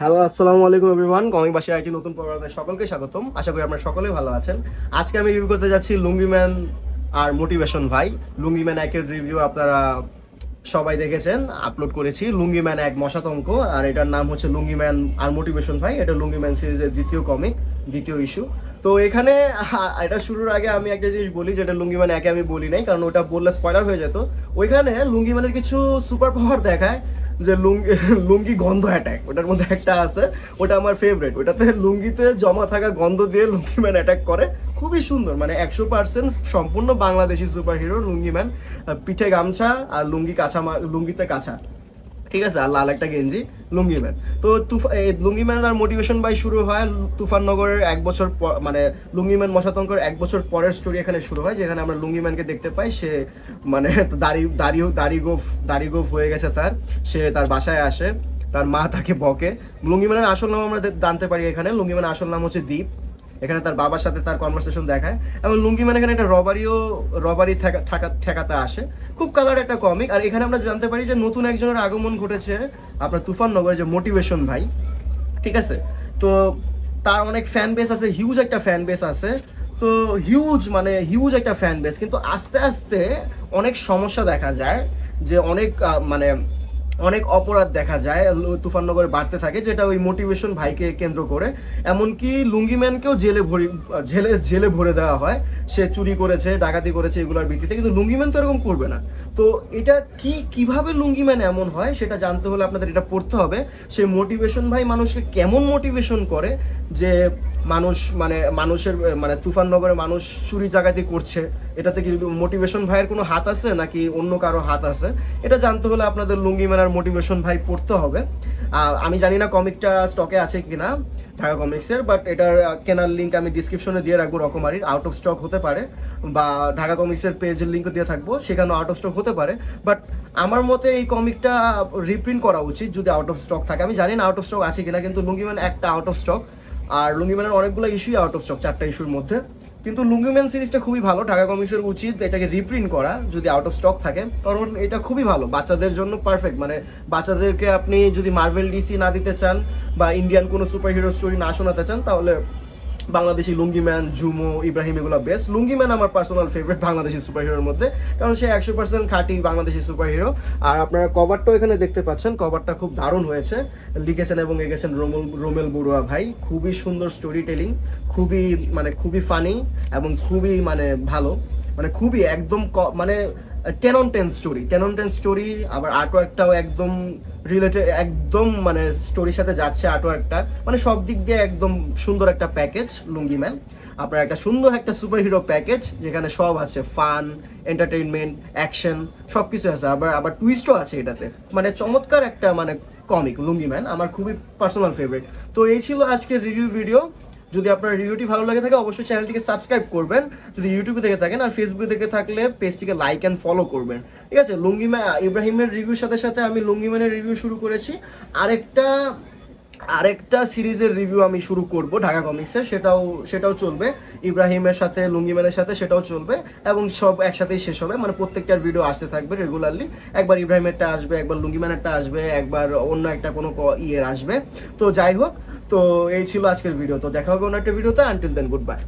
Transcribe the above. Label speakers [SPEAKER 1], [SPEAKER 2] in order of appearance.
[SPEAKER 1] Hello, আসসালামু আলাইকুম everyone. Comic বাসের একটি নতুন পর্বে সকলকে স্বাগতম। আশা করি আপনারা সকলেই ভালো আছেন। আজকে আমি রিভিউ করতে যাচ্ছি লুঙ্গি ম্যান আর মোটিভেশন ভাই। লুঙ্গি ম্যান একের রিভিউ আপনারা সবাই দেখেছেন, আপলোড করেছি। লুঙ্গি ম্যান এক মশাতঙ্ক, আর এটার নাম হচ্ছে লুঙ্গি ম্যান আর মোটিভেশন ভাই। এটা লুঙ্গি ম্যান সিরিজের দ্বিতীয় কমিক, দ্বিতীয় ইস্যু। তো এখানে এটা শুরুর আগে আমি একটা জিনিস বলি, যেটা লুঙ্গি ম্যান একে আমি বলি নাই, কারণ ওটা বললে স্পয়লার হয়ে যেত। ওইখানে লুঙ্গি ম্যানের কিছু সুপার পাওয়ার দেখায়, যে লুঙ্গি লুঙ্গি গন্ধ অ্যাটাক, ওটার মধ্যে একটা আছে। ওটা আমার ফেভারিট। ওটাতে লুঙ্গিতে জমা থাকা গন্ধ দিয়ে লুঙ্গি ম্যান অ্যাটাক করে। খুবই সুন্দর, মানে 100% সম্পূর্ণ বাংলাদেশি সুপার হিরো লুঙ্গি ম্যান। পিঠে গামছা আর লুঙ্গি কাঁচা, লুঙ্গিতে কাঁচা, ঠিক আছে, আর লাল একটা গেঞ্জি, লুঙ্গি ম্যান। তো লুঙ্গি ম্যান আর মোটিভেশন বাই শুরু হয় তুফাননগরের 1 বছর পর, মানে লুঙ্গি ম্যান মশাতঙ্কর 1 বছর পরের স্টোরি এখানে শুরু হয়, যেখানে আমরা লুঙ্গি ম্যানকে দেখতে পাই। সে মানে দাড়ি গোফ হয়ে গেছে তার। সে তার বাসায় আসে, তার মা তাকে বকে। লুঙ্গি ম্যানের আসল নাম আমরা জানতে পারি এখানে। লুঙ্গি ম্যানের আসল নাম হচ্ছে দীপ। এখানে তার বাবার সাথে তার কনভারসেশন দেখায়, এবং লুঙ্গি ম্যান এখানে একটা রবারি ঠেকাতে আসে। খুব কালার একটা কমিক। আর এখানে আমরা জানতে পারি যে নতুন একজনের আগমন ঘটেছে আপনার তুফাননগরে, যে মোটিভেশন ভাই, ঠিক আছে। তো তার অনেক ফ্যান বেস আছে, হিউজ একটা ফ্যান বেস আছে। তো হিউজ একটা ফ্যান বেস, কিন্তু আস্তে আস্তে অনেক সমস্যা দেখা যায়, যে অনেক অপরাধ দেখা যায় তুফাননগরে বাড়তে থাকে, যেটা ওই মোটিভেশন ভাইকে কেন্দ্র করে। এমনকি লুঙ্গি ম্যানকেও জেলে ভরে দেওয়া হয়। সে চুরি করেছে, ডাকাতি করেছে, এগুলোর ভিত্তিতে। কিন্তু লুঙ্গি ম্যান তো এরকম করবে না। তো এটা কিভাবে লুঙ্গি ম্যান এমন হয়, সেটা জানতে হলে আপনাদের এটা পড়তে হবে। সে মোটিভেশন ভাই মানুষকে কেমন মোটিভেশন করে, যে মানুষের তুফাননগরে মানুষ চুরি ডাকাতি করছে, এটাতে কি মোটিভেশন ভাইয়ের কোনো হাত আছে নাকি অন্য কারো হাত আছে? এটা জানতে হলে আপনাদের লুঙ্গি ম্যান আর মোটিভেশন ভাই পড়তে হবে। আমি জানি না কমিকটা স্টকে আছে কিনা ঢাকা কমিক্সের, বাট এটার কেনার লিঙ্ক আমি ডিসক্রিপশনে দিয়ে রাখবো। রকমারির আউট অফ স্টক হতে পারে, বা ঢাকা কমিক্সের পেজের লিঙ্কও দিয়ে থাকবো, সেখানেও আউট অফ স্টক হতে পারে। বাট আমার মতে এই কমিকটা রিপ্রিন্ট করা উচিত যদি আউট অফ স্টক থাকে। আমি জানি না আউট অফ স্টক আছে কিনা, কিন্তু লুঙ্গি ম্যান একটা আউট অফ স্টক, আর লুঙ্গি ম্যানের অনেকগুলো ইস্যুই আউট অফ স্টক, 4টা ইস্যুর মধ্যে। কিন্তু লুঙ্গি ম্যান সিরিজটা খুবই ভালো। ঢাকা কমিক্সের উচিত এটাকে রিপ্রিন্ট করা যদি আউট অফ স্টক থাকে, কারণ এটা খুবই ভালো, বাচ্চাদের জন্য পারফেক্ট। মানে বাচ্চাদেরকে আপনি যদি মার্ভেল ডিসি না দিতে চান, বা ইন্ডিয়ান কোনো সুপার হিরো স্টোরি না শোনাতে চান, তাহলে বাংলাদেশি লুঙ্গি ম্যান, জুমো, ইব্রাহিম, এগুলো বেস্ট। লুঙ্গি ম্যান আমার পার্সোনাল ফেভারিট বাংলাদেশি সুপার হিরোর মধ্যে, কারণ সে 100% খাঁটি বাংলাদেশি সুপার হিরো। আর আপনারা কভারটাও এখানে দেখতে পাচ্ছেন, কভারটা খুব দারুণ হয়েছে। লিখেছেন এবং এঁকেছেন রোমেল বড়ুয়া ভাই। খুবই সুন্দর স্টোরি টেলিং, খুবই ফানি, এবং খুবই ভালো, খুবই একদম 10 on 10 স্টোরি। আবার আর্টওয়ার্কটাও একদম রিলেটেড, একদম স্টোরির সাথে যাচ্ছে আর্টওয়ার্কটা। সব দিক দিয়ে একদম সুন্দর একটা প্যাকেজ লুঙ্গি ম্যান। আপনার একটা সুন্দর একটা সুপার হিরো প্যাকেজ, যেখানে সব আছে, ফান, এন্টারটেইনমেন্ট, অ্যাকশন, সব কিছু আছে। আবার টুইস্টও আছে এটাতে। চমৎকার একটা কমিক লুঙ্গি ম্যান, আমার খুবই পার্সোনাল ফেভারিট। তো এই ছিল আজকের রিভিউ ভিডিও। যদি আপনার রিভিউটি ভালো লাগে থাকে, অবশ্যই চ্যানেলটিকে সাবস্ক্রাইব করবেন যদি ইউটিউবে দেখে থাকেন, আর ফেসবুকে দেখে থাকলে পেজটিকে লাইক অ্যান্ড ফলো করবেন, ঠিক আছে। লুঙ্গি ম্যান ইব্রাহিমের রিভিউর সাথে সাথে আমি লুঙ্গি ম্যানের রিভিউ শুরু করেছি। আরেকটা সিরিজের রিভিউ আমি শুরু করব ঢাকা কমিক্সের, সেটাও চলবে। ইব্রাহিমের সাথে লুঙ্গি ম্যানের সাথে সেটাও চলবে, এবং সব একসাথেই শেষ হবে। প্রত্যেকটার ভিডিও আসতে থাকবে রেগুলারলি। একবার ইব্রাহিমেরটা আসবে, একবার লুঙ্গি ম্যানেরটা আসবে, একবার অন্য একটা কোনো ইয়ের আসবে। তো যাই হোক, তো এই ছিল আজকের ভিডিও। তো দেখা হবে অন্য একটা ভিডিওতে। Until then, good by.